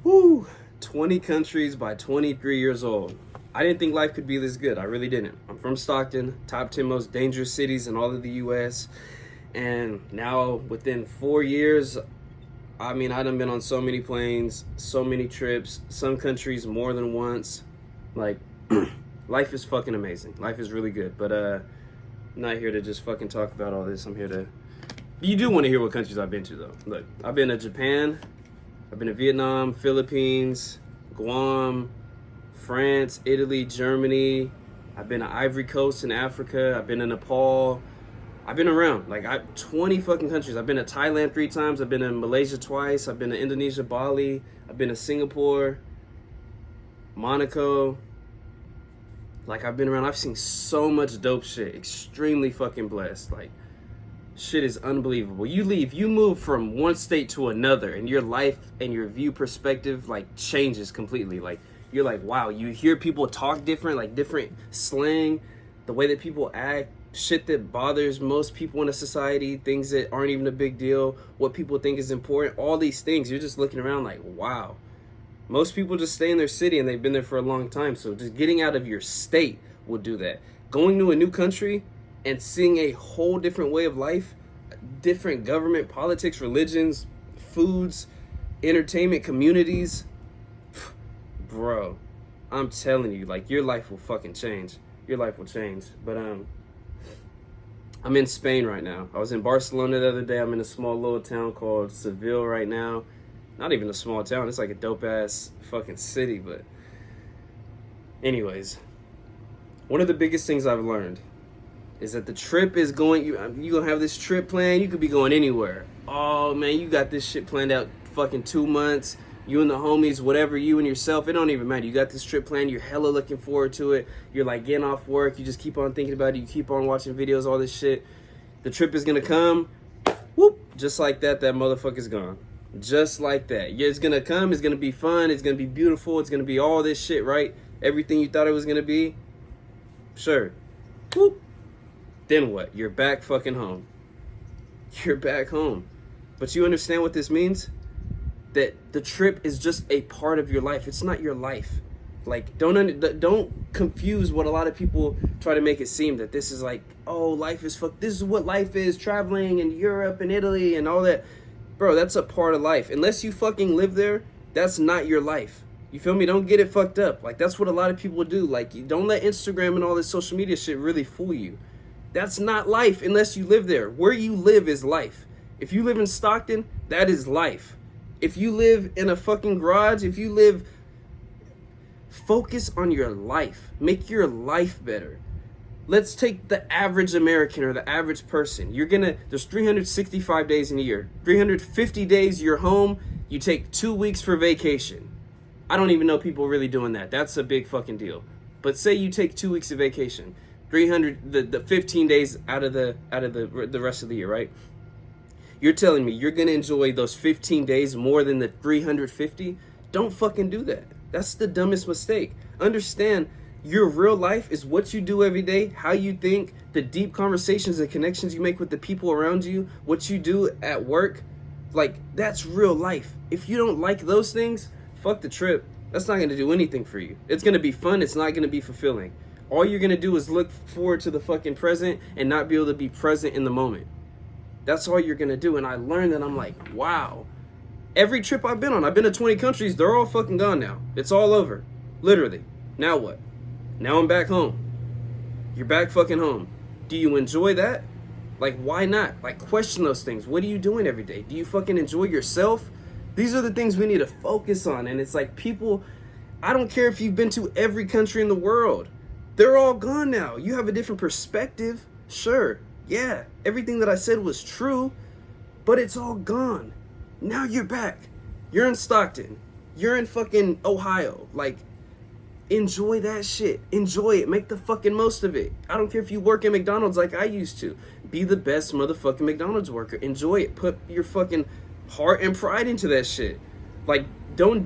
Woo! 20 countries by 23 years old. I didn't think life could be this good. I really didn't. I'm from Stockton, top 10 most dangerous cities in all of the US. And now within 4 years, I done been on so many planes, so many trips, some countries more than once. Like, life is fucking amazing. Life is really good. But I'm not here to just fucking talk about all this. I'm here to... You do want to hear what countries I've been to, though. Look, I've been to Japan, I've been to Vietnam, Philippines, Guam, France, Italy, Germany. I've been to Ivory Coast in Africa. I've been to Nepal. I've been around, 20 fucking countries. I've been to Thailand 3 times. I've been to Malaysia twice. I've been to Indonesia, Bali. I've been to Singapore, Monaco. I've been around. I've seen so much dope shit. Extremely fucking blessed. Shit is unbelievable. You move from one state to another, and your life and your view perspective, changes completely. You're like, wow, you hear people talk different, different slang, the way that people act, shit that bothers most people in a society, things that aren't even a big deal, what people think is important, all these things. You're just looking around like, wow. Most people just stay in their city and they've been there for a long time. So just getting out of your state will do that. Going to a new country and seeing a whole different way of life, different government, politics, religions, foods, entertainment, communities. Bro, I'm telling you, your life will fucking change. Your life will change. But I'm in Spain right now. I was in Barcelona the other day. I'm in a small little town called Seville right now. Not even a small town. It's like a dope ass fucking city. But anyways, one of the biggest things I've learned is that the trip is going, you're going to have this trip planned. You could be going anywhere. Oh man, you got this shit planned out fucking 2 months. You and the homies, whatever, you and yourself, it don't even matter. You got this trip planned. You're hella looking forward to it. You're getting off work. You just keep on thinking about it. You keep on watching videos, all this shit. The trip is going to come. Whoop. Just like that motherfucker's gone. Just like that. Yeah, it's going to come. It's going to be fun. It's going to be beautiful. It's going to be all this shit, right? Everything you thought it was going to be. Sure. Whoop. Then what? You're back fucking home. You're back home. But you understand what this means? That the trip is just a part of your life. It's not your life. Don't confuse what a lot of people try to make it seem, that this is oh, life is this is what life is, traveling in Europe and Italy and all that. Bro, that's a part of life. Unless you fucking live there, that's not your life. You feel me? Don't get it fucked up. That's what a lot of people do. You don't let Instagram and all this social media shit really fool you. That's not life unless you live there. Where you live is life. If you live in Stockton, that is life. If you live in a fucking garage, focus on your life. Make your life better. Let's take the average American or the average person. There's 365 days in a year. 350 days you're home, you take 2 weeks for vacation. I don't even know people really doing that. That's a big fucking deal. But say you take 2 weeks of vacation. 15 days out of the rest of the year, right? You're telling me you're going to enjoy those 15 days more than the 350? Don't fucking do that. That's the dumbest mistake. Understand, your real life is what you do every day, how you think, the deep conversations and connections you make with the people around you, what you do at work. That's real life. If you don't like those things, fuck the trip. That's not going to do anything for you. It's going to be fun. It's not going to be fulfilling. All you're going to do is look forward to the fucking present and not be able to be present in the moment. That's all you're going to do. And I learned that. I'm like, wow. Every trip I've been on, I've been to 20 countries. They're all fucking gone now. It's all over. Literally. Now what? Now I'm back home. You're back fucking home. Do you enjoy that? Why not? Question those things. What are you doing every day? Do you fucking enjoy yourself? These are the things we need to focus on. And it's people, I don't care if you've been to every country in the world. They're all gone now. You have a different perspective. Sure. Yeah, everything that I said was true, but it's all gone. Now you're back. You're in Stockton. You're in fucking Ohio. Enjoy that shit. Enjoy it. Make the fucking most of it. I don't care if you work at McDonald's like I used to. Be the best motherfucking McDonald's worker. Enjoy it. Put your fucking heart and pride into that shit. Don't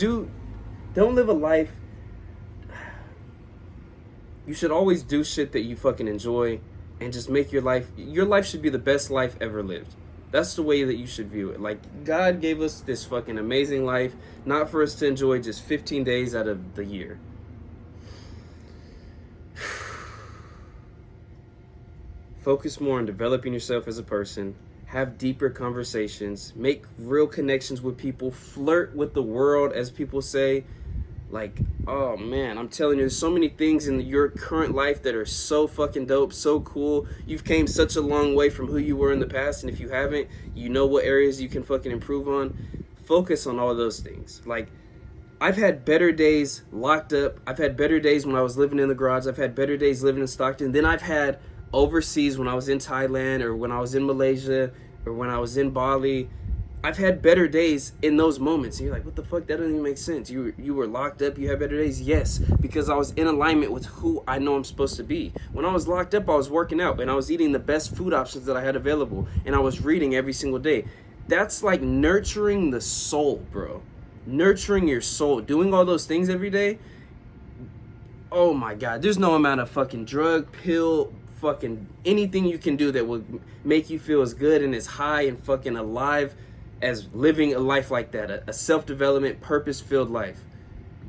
live a life. You should always do shit that you fucking enjoy and just make your life should be the best life ever lived. That's the way that you should view it. Like, God gave us this fucking amazing life, not for us to enjoy just 15 days out of the year. Focus more on developing yourself as a person. Have deeper conversations. Make real connections with people. Flirt with the world, as people say. Like, oh man, I'm telling you, there's so many things in your current life that are so fucking dope, so cool. You've came such a long way from who you were in the past, and if you haven't, you know what areas you can fucking improve on. Focus on all those things. Like, I've had better days locked up. I've had better days when I was living in the garage. I've had better days living in Stockton. Then I've had overseas when I was in Thailand, or when I was in Malaysia, or when I was in Bali. I've had better days in those moments. And you're like, what the fuck? That doesn't even make sense. You were locked up. You had better days. Yes, because I was in alignment with who I know I'm supposed to be. When I was locked up, I was working out and I was eating the best food options that I had available. And I was reading every single day. That's like nurturing the soul, bro. Nurturing your soul. Doing all those things every day. Oh my God. There's no amount of fucking drug, pill, fucking anything you can do that will make you feel as good and as high and fucking alive as living a life like that, a self-development, purpose-filled life.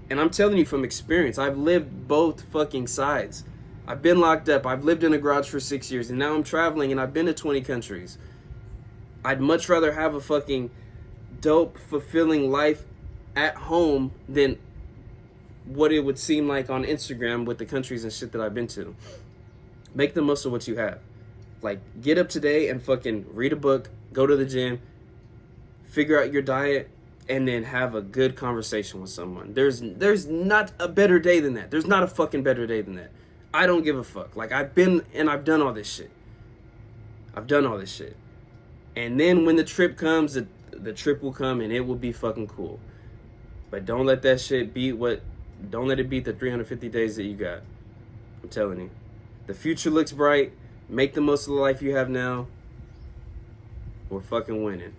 And I'm telling you from experience, I've lived both fucking sides. I've been locked up, I've lived in a garage for 6 years, and now I'm traveling and I've been to 20 countries. I'd much rather have a fucking dope, fulfilling life at home than what it would seem like on Instagram with the countries and shit that I've been to. Make the most of what you have. Like, get up today and fucking read a book, go to the gym, figure out your diet, and then have a good conversation with someone. There's not a better day than that. There's not a fucking better day than that. I don't give a fuck. Like, I've been and I've done all this shit. I've done all this shit. And then when the trip comes, the trip will come and it will be fucking cool. But don't let that shit beat don't let it beat the 350 days that you got. I'm telling you. The future looks bright. Make the most of the life you have now. We're fucking winning.